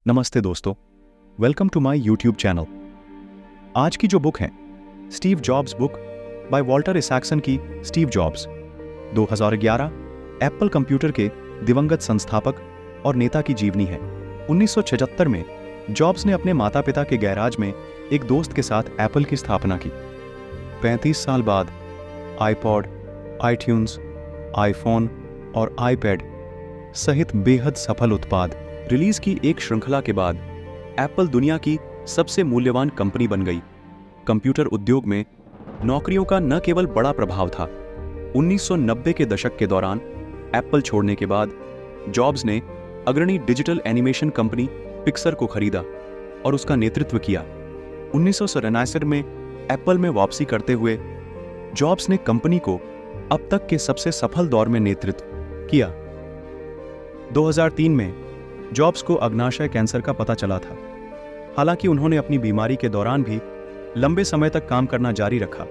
नमस्ते दोस्तों, welcome to my YouTube channel. आज की जो बुक है Steve Jobs book by Walter Isaacson की स्टीव जॉब्स 2011 एप्पल कंप्यूटर के दिवंगत संस्थापक और नेता की जीवनी है। 1976 में जॉब्स ने अपने माता पिता के गैराज में एक दोस्त के साथ एप्पल की स्थापना की। 35 साल बाद आईपॉड, आईट्यून्स, आईफोन और आईपैड सहित बेहद सफल उत्पाद रिलीज की एक श्रृंखला के बाद एप्पल दुनिया की सबसे मूल्यवान कंपनी बन गई। कंप्यूटर उद्योग में नौकरियों का न केवल बड़ा प्रभाव था। 1990 के दशक के दौरान एप्पल छोड़ने के बाद जॉब्स ने अग्रणी डिजिटल एनिमेशन कंपनी पिक्सर को खरीदा और उसका नेतृत्व किया। 1997 में एप्पल में वापसी करते हुए जॉब्स ने कंपनी को अब तक के सबसे सफल दौर में नेतृत्व किया। 2003 में जॉब्स को अग्नाशय कैंसर का पता चला था। हालांकि उन्होंने अपनी बीमारी के दौरान भी लंबे समय तक काम करना जारी रखा।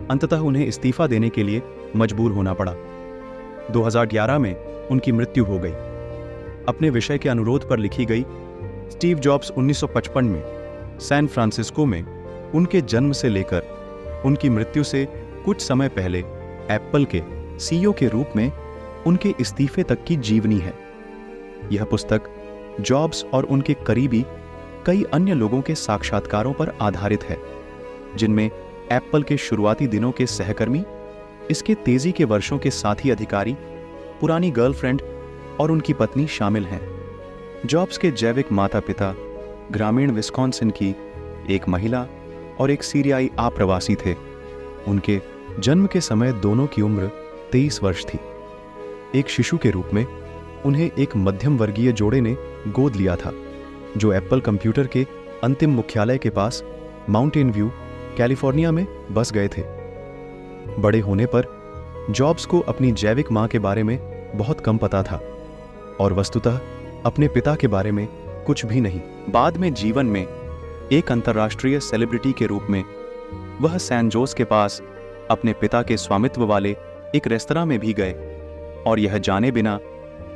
अंततः उन्हें इस्तीफा देने के लिए मजबूर होना पड़ा। 2011 में उनकी मृत्यु हो गई। अपने विषय के अनुरोध पर लिखी गई स्टीव जॉब्स 1955 में सैन फ्रांसिस्को में उनके जन्म से लेकर उनकी मृत्यु से कुछ समय पहले एप्पल के सीईओ के रूप में उनके इस्तीफे तक की जीवनी है। यह पुस्तक जॉब्स और उनके करीबी कई अन्य लोगों के साक्षात्कारों पर आधारित है, जिनमें एप्पल के शुरुआती दिनों के सहकर्मी, इसके तेजी के वर्षों के साथी अधिकारी, पुरानी गर्लफ्रेंड और उनकी पत्नी शामिल हैं। जॉब्स के जैविक माता पिता ग्रामीण विस्कॉन्सिन की एक महिला और एक सीरियाई आप्रवासी थे। उनके जन्म के समय दोनों की उम्र 23 वर्ष थी। एक शिशु के रूप में उन्हें एक मध्यम वर्गीय जोड़े ने गोद लिया था, जो एप्पल कंप्यूटर के अंतिम मुख्यालय के पास माउंटेन व्यू, कैलिफोर्निया में बस गए थे। बड़े होने पर जॉब्स को अपनी जैविक मां के बारे में बहुत कम पता था और वस्तुतः अपने पिता के बारे में कुछ भी नहीं। बाद में जीवन में एक अंतर्राष्ट्रीय सेलिब्रिटी के रूप में वह सैन जोस के पास अपने पिता के स्वामित्व वाले एक रेस्तरां में भी गए और यह जाने बिना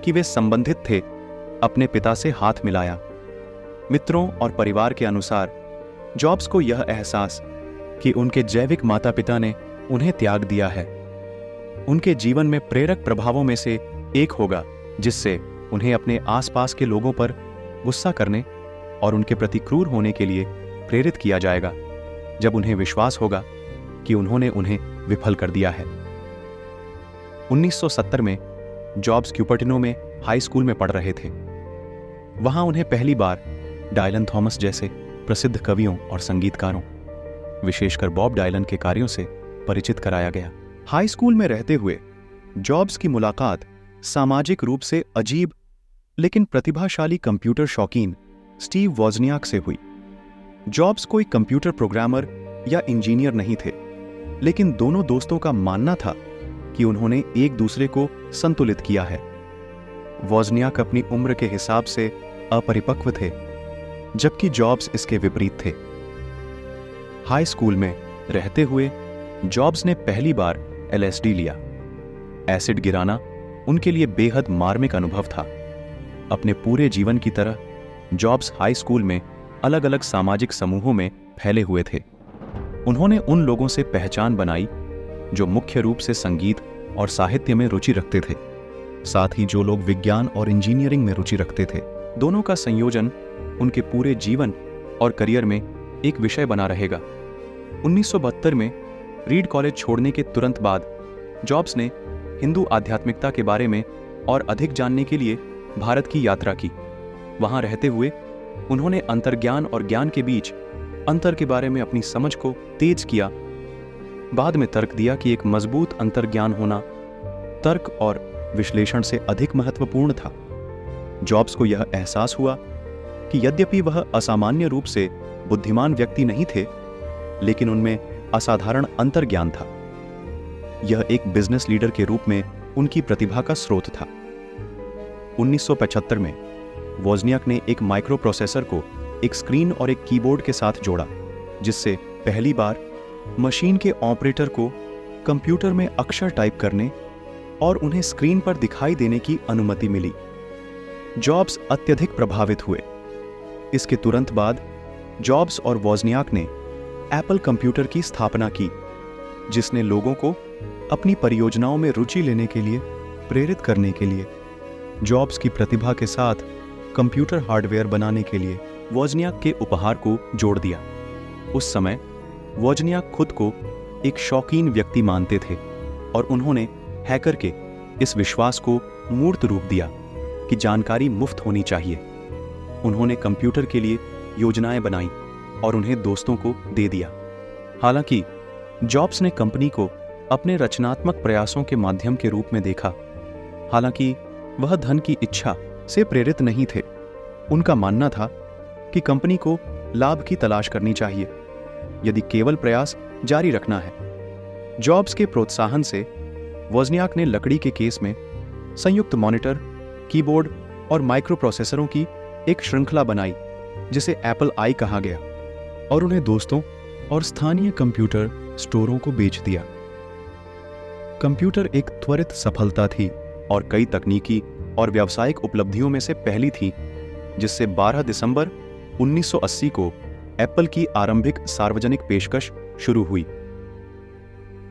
कि वे संबंधित थे अपने पिता से हाथ मिलाया। मित्रों और परिवार के अनुसार जॉब्स को यह एहसास कि उनके जैविक माता पिता ने उन्हें त्याग दिया है उनके जीवन में प्रेरक प्रभावों में से एक होगा, जिससे उन्हें अपने आसपास के लोगों पर गुस्सा करने और उनके प्रति क्रूर होने के लिए प्रेरित किया जाएगा, जब उन्हें विश्वास होगा कि उन्होंने उन्हें विफल कर दिया है। 1970 में जॉब्स क्यूपर्टिनो में हाई स्कूल में पढ़ रहे थे। वहां उन्हें पहली बार डायलन थॉमस जैसे प्रसिद्ध कवियों और संगीतकारों, विशेषकर बॉब डायलन के कार्यों से परिचित कराया गया। हाई स्कूल में रहते हुए जॉब्स की मुलाकात सामाजिक रूप से अजीब लेकिन प्रतिभाशाली कंप्यूटर शौकीन स्टीव वॉज़नियाक से हुई। जॉब्स कोई कंप्यूटर प्रोग्रामर या इंजीनियर नहीं थे, लेकिन दोनों दोस्तों का मानना था कि उन्होंने एक दूसरे को संतुलित किया है। वॉज़नियाक अपनी उम्र के हिसाब से अपरिपक्व थे, जबकि जॉब्स इसके विपरीत थे। हाई स्कूल में रहते हुए जॉब्स ने पहली बार एलएसडी लिया। एसिड गिराना उनके लिए बेहद मार्मिक अनुभव था। अपने पूरे जीवन की तरह जॉब्स हाई स्कूल में अलग अलग सामाजिक समूहों में फैले हुए थे। उन्होंने उन लोगों से पहचान बनाई जो मुख्य रूप से संगीत और साहित्य में रुचि रखते थे, साथ ही जो लोग विज्ञान और इंजीनियरिंग में रुचि रखते थे। दोनों का संयोजन उनके पूरे जीवन और करियर में एक विषय बना रहेगा। 1972 में रीड कॉलेज छोड़ने के तुरंत बाद जॉब्स ने हिंदू आध्यात्मिकता के बारे में और अधिक जानने के लिए भारत की यात्रा की। वहां रहते हुए उन्होंने अंतर्ज्ञान और ज्ञान के बीच अंतर के बारे में अपनी समझ को तेज किया। बाद में तर्क दिया कि एक मजबूत अंतर्ज्ञान होना तर्क और विश्लेषण से अधिक महत्वपूर्ण था। जॉब्स को यह एहसास हुआ कि यद्यपि वह असामान्य रूप से बुद्धिमान व्यक्ति नहीं थे, लेकिन उनमें असाधारण अंतर्ज्ञान था। यह एक बिजनेस लीडर के रूप में उनकी प्रतिभा का स्रोत था। 1975 में वॉज़नियाक ने एक माइक्रो प्रोसेसर को एक स्क्रीन और एक कीबोर्ड के साथ जोड़ा, जिससे पहली बार मशीन के ऑपरेटर को कंप्यूटर में अक्षर टाइप करने और उन्हें स्क्रीन पर दिखाई देने की अनुमति मिली। जॉब्स अत्यधिक प्रभावित हुए इसके तुरंत बाद जॉब्स और वोज़नियाक ने एप्पल कंप्यूटर की स्थापना की, जिसने लोगों को अपनी परियोजनाओं में रुचि लेने के लिए प्रेरित करने के लिए जॉब्स की प्रतिभा के साथ कंप्यूटर हार्डवेयर बनाने के लिए वोज़नियाक के उपहार को जोड़ दिया। उस समय वोज़नियाक खुद को एक शौकीन व्यक्ति मानते थे और उन्होंने हैकर के इस विश्वास को मूर्त रूप दिया कि जानकारी मुफ्त होनी चाहिए। उन्होंने कंप्यूटर के लिए योजनाएं बनाई और उन्हें दोस्तों को दे दिया। हालांकि जॉब्स ने कंपनी को अपने रचनात्मक प्रयासों के माध्यम के रूप में देखा। हालांकि वह धन की इच्छा से प्रेरित नहीं थे। उनका मानना था कि कंपनी को लाभ की तलाश करनी चाहिए यदि केवल प्रयास जारी रखना है। जॉब्स के प्रोत्साहन से वोज़नियाक ने लकड़ी के केस में संयुक्त मॉनिटर, कीबोर्ड और माइक्रोप्रोसेसरों की एक श्रृंखला बनाई जिसे एप्पल आई कहा गया और उन्हें दोस्तों और स्थानीय कंप्यूटर स्टोरों को बेच दिया। कंप्यूटर एक त्वरित सफलता थी और कई तकनीकी और व्यावसायिक उपलब्धियों में से पहली थी, जिससे 12 दिसंबर 1980 को एप्पल की आरंभिक सार्वजनिक पेशकश शुरू हुई।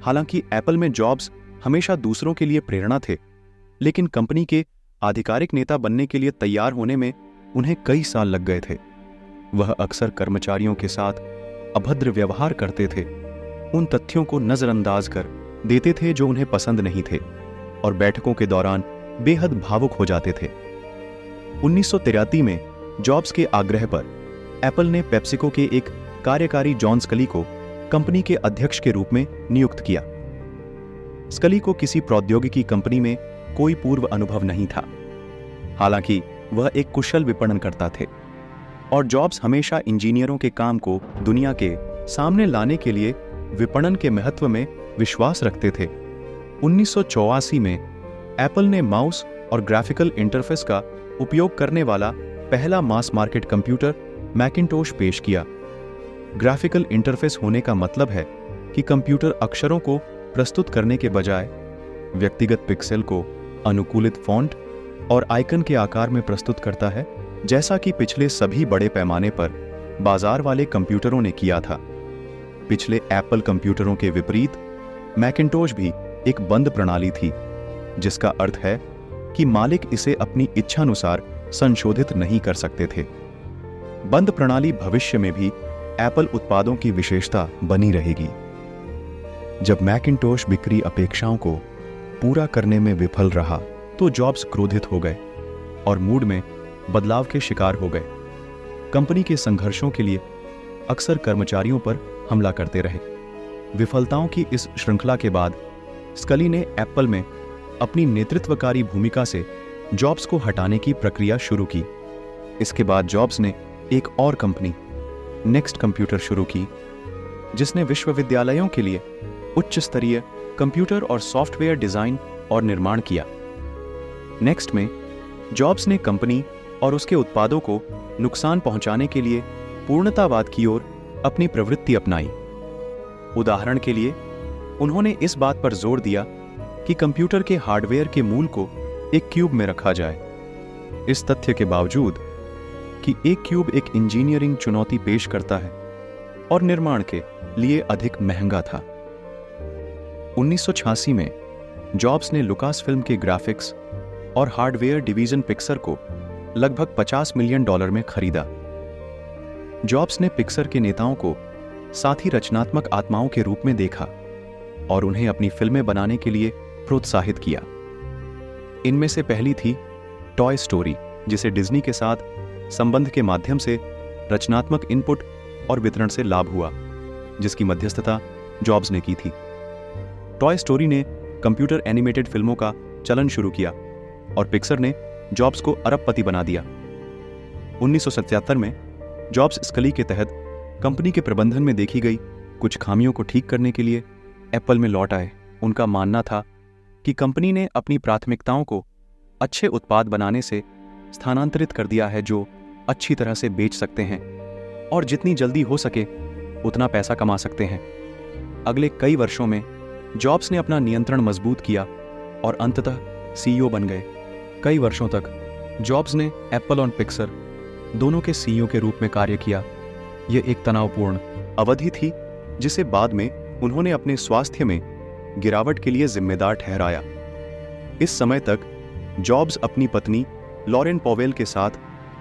हालांकि एप्पल में जॉब्स हमेशा दूसरों के लिए प्रेरणा थे, लेकिन कंपनी के आधिकारिक नेता बनने के लिए तैयार होने में उन्हें कई साल लग गए थे। वह अक्सर कर्मचारियों के साथ अभद्र व्यवहार करते थे, उन तथ्यों को नजरअंदाज कर देते थे जो उन्हें पसंद नहीं थे और बैठकों के दौरान बेहद भावुक हो जाते थे। 1983 में जॉब्स के आग्रह पर एप्पल ने पेप्सिको के एक कार्यकारी जॉन स्कली को कंपनी के अध्यक्ष के रूप में नियुक्त किया। स्कली को किसी प्रौद्योगिकी कंपनी में कोई पूर्व अनुभव नहीं था। हालांकि वह एक कुशल विपणनकर्ता थे और जॉब्स हमेशा इंजीनियरों के काम को दुनिया के सामने लाने के लिए विपणन के महत्व में विश्वास रखते थे। 1984 में एप्पल ने माउस और ग्राफिकल इंटरफेस का उपयोग करने वाला पहला मास मार्केट कंप्यूटर मैकिन्टोश पेश किया। ग्राफिकल इंटरफेस होने का मतलब है कि कंप्यूटर अक्षरों को प्रस्तुत करने के बजाय व्यक्तिगत पिक्सेल को अनुकूलित फॉन्ट और आइकन के आकार में प्रस्तुत करता है, जैसा कि पिछले सभी बड़े पैमाने पर बाजार वाले कंप्यूटरों ने किया था। पिछले एप्पल कंप्यूटरों के विपरीत मैकिन्टोश भी एक बंद प्रणाली थी, जिसका अर्थ है कि मालिक इसे अपनी इच्छानुसार संशोधित नहीं कर सकते थे। बंद प्रणाली भविष्य में भी एप्पल उत्पादों की विशेषता बनी रहेगी। जब मैकिन्टोश बिक्री अपेक्षाओं को पूरा करने में विफल रहा तो जॉब्स क्रोधित हो गए और मूड में बदलाव के शिकार हो गए। कंपनी के संघर्षों के लिए अक्सर कर्मचारियों पर हमला करते रहे। विफलताओं की इस श्रृंखला के बाद स्कली ने एप्पल में अपनी नेतृत्वकारी भूमिका से जॉब्स को हटाने की प्रक्रिया शुरू की। इसके बाद जॉब्स ने एक और कंपनी नेक्स्ट कंप्यूटर शुरू की, जिसने विश्वविद्यालयों के लिए उच्च स्तरीय कंप्यूटर और सॉफ्टवेयर डिजाइन और निर्माण किया। नेक्स्ट में जॉब्स ने कंपनी और उसके उत्पादों को नुकसान पहुंचाने के लिए पूर्णतावाद की ओर अपनी प्रवृत्ति अपनाई। उदाहरण के लिए उन्होंने इस बात पर जोर दिया कि कंप्यूटर के हार्डवेयर के मूल को एक क्यूब में रखा जाए। इस तथ्य के बावजूद कि एक क्यूब एक इंजीनियरिंग चुनौती पेश करता है और निर्माण के लिए अधिक महंगा था। 1986 में जॉब्स ने लुकास फिल्म के ग्राफिक्स और हार्डवेयर डिवीजन पिक्सर को लगभग $50 मिलियन में खरीदा। जॉब्स ने पिक्सर के नेताओं को साथी रचनात्मक आत्माओं के रूप में देखा और उन्हें अपनी फिल्में बनाने के लिए प्रोत्साहित किया। इनमें से पहली थी टॉय स्टोरी, जिसे डिज्नी के साथ संबंध के माध्यम से रचनात्मक इनपुट और वितरण से लाभ हुआ, जिसकी मध्यस्थता जॉब्स ने की थी। टॉय स्टोरी ने कंप्यूटर एनिमेटेड फिल्मों का चलन शुरू किया और पिक्सर ने जॉब्स को अरबपति बना दिया। 1977 में जॉब्स स्कली के तहत कंपनी के प्रबंधन में देखी गई कुछ खामियों को ठीक करने के लिए एप्पल में लौट आए। उनका मानना था कि कंपनी ने अपनी प्राथमिकताओं को अच्छे उत्पाद बनाने से स्थानांतरित कर दिया है, जो अच्छी तरह से बेच सकते हैं और जितनी जल्दी हो सके उतना पैसा कमा सकते हैं। अगले कई वर्षों में जॉब्स ने अपना नियंत्रण मजबूत किया और अंततः सीईओ बन गए। कई वर्षों तक जॉब्स ने एप्पल और पिक्सर दोनों के सीईओ के रूप में कार्य किया। यह एक तनावपूर्ण अवधि थी जिसे बाद में उन्होंने अपने स्वास्थ्य में गिरावट के लिए जिम्मेदार ठहराया। इस समय तक जॉब्स अपनी पत्नी लॉरेन पॉवेल के साथ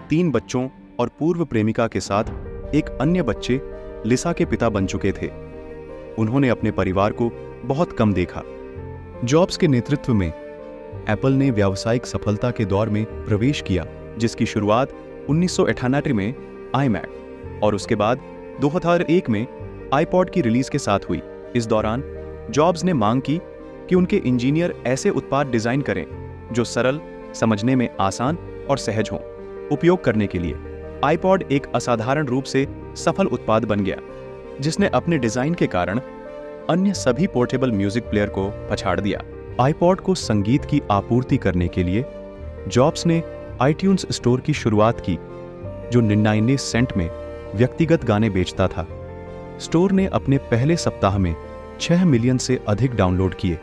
3 बच्चों और पूर्व प्रेमिका के साथ एक अन्य बच्चे लिसा के पिता बन चुके थे। उन्होंने अपने परिवार को बहुत कम देखा। जॉब्स के नेतृत्व में एप्पल ने व्यावसायिक सफलता के दौर में प्रवेश किया, जिसकी शुरुआत 1998 में iMac और उसके बाद 2001 में iPod की रिलीज के साथ हुई। इस दौरान जॉब्स ने मांग की कि उनके इंजीनियर ऐसे उत्पाद डिजाइन करें जो सरल, समझने में आसान और सहज हों। उपयोग करने के लिए iPod एक असाधारण रूप से सफल उत्पाद बन गया, जिसने अपने डिजाइन के कारण अन्य सभी पोर्टेबल म्यूजिक प्लेयर को पछाड़ दिया। iPod को संगीत की आपूर्ति करने के लिए जॉब्स ने iTunes स्टोर की शुरुआत की, जो 99 सेंट में व्यक्तिगत गाने बेचता था। स्टोर ने अपने पहले सप्ताह में 6 मिलियन से अधिक डाउनलोड किए,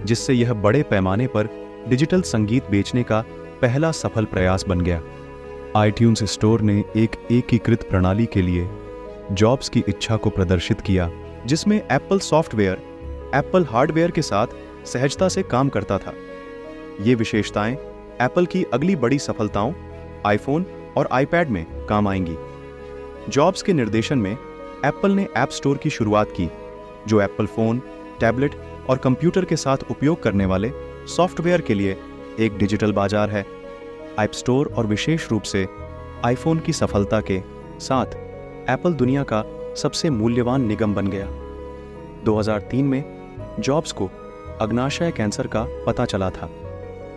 जिससे यह बड़े पैमाने पर डिजिटल संगीत बेचने का पहला सफल प्रयास बन गया। iTunes स्टोर ने एक एकीकृत प्रणाली के लिए जॉब्स की इच्छा को प्रदर्शित किया, जिसमें एप्पल सॉफ्टवेयर एप्पल हार्डवेयर के साथ सहजता से काम करता था। ये विशेषताएं एप्पल की अगली बड़ी सफलताओं आईफोन और आईपैड में काम आएंगी। जॉब्स के निर्देशन में एप्पल ने ऐप स्टोर की शुरुआत की, जो एप्पल फोन, टैबलेट और कंप्यूटर के साथ उपयोग करने वाले सॉफ्टवेयर के लिए एक डिजिटल बाजार है। ऐप स्टोर और विशेष रूप से आईफोन की सफलता के साथ एप्पल दुनिया का सबसे मूल्यवान निगम बन गया। 2003 में जॉब्स को अग्नाशय कैंसर का पता चला था।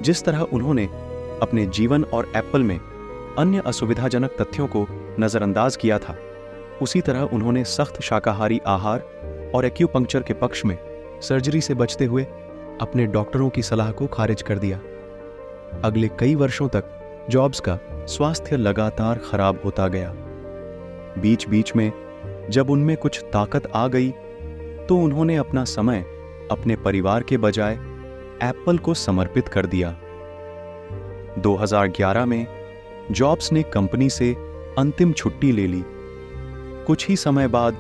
जिस तरह उन्होंने अपने जीवन और एप्पल में अन्य असुविधाजनक तथ्यों को नजरअंदाज किया था, उसी तरह उन्होंने सख्त शाकाहारी आहार और एक्यूपंक्चर के पक्ष में सर्जरी से बचते हुए अपने डॉक्टरों की सलाह को खारिज कर दिया। अगले कई वर्षों तक जॉब्स का स्वास्थ्य लगातार खराब होता गया। बीच बीच में जब उनमें कुछ ताकत आ गई तो उन्होंने अपना समय अपने परिवार के बजाय एप्पल को समर्पित कर दिया। 2011 में जॉब्स ने कंपनी से अंतिम छुट्टी ले ली। कुछ ही समय बाद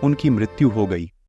उनकी मृत्यु हो गई।